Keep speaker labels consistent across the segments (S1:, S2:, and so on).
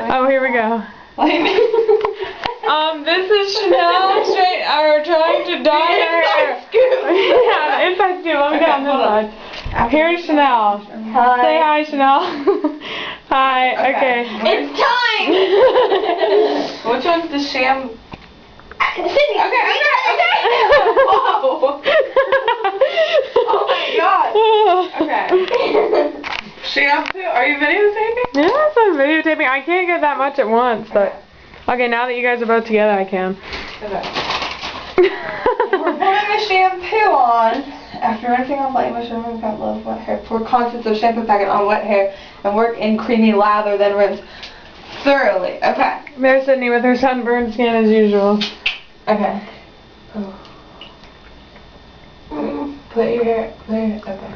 S1: Oh, here we go. This is Chanel trying to dye her hair. Yeah, the inside scoop. Let me get on this side. Here's Chanel.
S2: Hi.
S1: Say hi, Chanel. Hi. Okay.
S2: It's time.
S3: Which one's the sham?
S2: Sydney.
S3: Okay. Whoa. Oh my god. Okay. Shampoo? Are you videotaping?
S1: Yes, I'm videotaping. I can't get that much at once, but okay. Now that you guys are both together, I can.
S3: Okay. We're putting the shampoo on. After rinsing off light motion, we've got low wet hair. Pour contents of shampoo packet on wet hair and work in creamy lather, then rinse thoroughly. Okay.
S1: There's Sydney with her sunburned skin as usual.
S3: Okay. Put your hair there. Okay.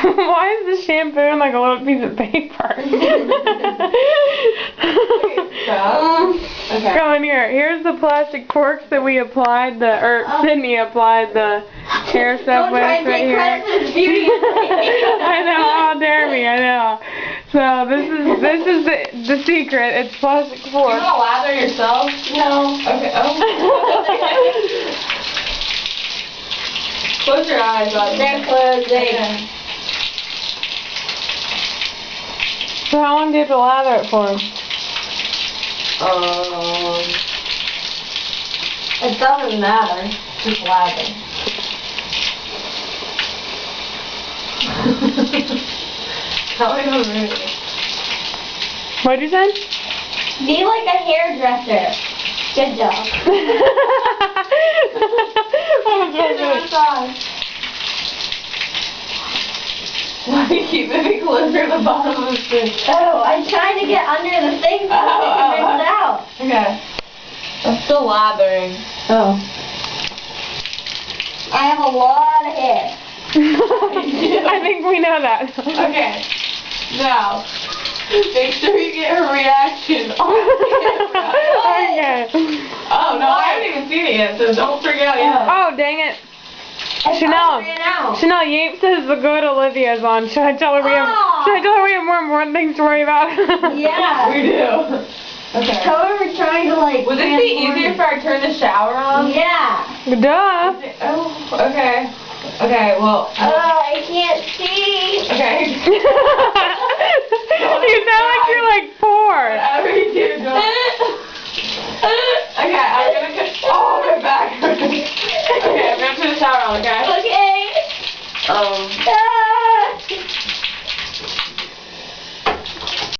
S1: Why is the shampoo in like a little piece of paper?
S3: Okay.
S1: Come in here. Here's the plastic forks that we applied Sydney applied the hair stuff with right here. I know, how dare me, I know. So this is the secret. It's plastic forks.
S3: You want to lather yourself?
S2: No.
S3: Okay. Oh. Close your eyes, bud.
S2: They're closing.
S3: Okay.
S1: So how long do you have to lather it for?
S2: It doesn't matter.
S3: Just lather. Tell me how to move.
S1: What'd you say?
S2: Be like a hairdresser. Good job.
S3: Why do you keep moving closer to the bottom of the spoon?
S2: Oh, I'm trying to get under the thing so I can rinse it out.
S3: Okay. I'm still lathering.
S2: Oh. I have a lot of hair.
S1: I think we know that.
S3: Okay. Now, make sure you get her reaction on camera.
S1: Okay.
S3: Oh, no, I haven't even seen it yet, so don't freak out yet.
S1: Oh, dang it.
S2: I
S1: Chanel.
S2: ran out.
S1: Chanel, Yates says the good Olivia's on. Should I tell her we have more important things to worry about?
S2: Yeah.
S3: We do. Okay.
S2: Tell her we're trying to like.
S3: Would it be easier if I turn the shower on?
S2: Yeah.
S1: Duh.
S3: Oh, okay. Okay, well.
S2: I can't see.
S3: Okay.
S1: You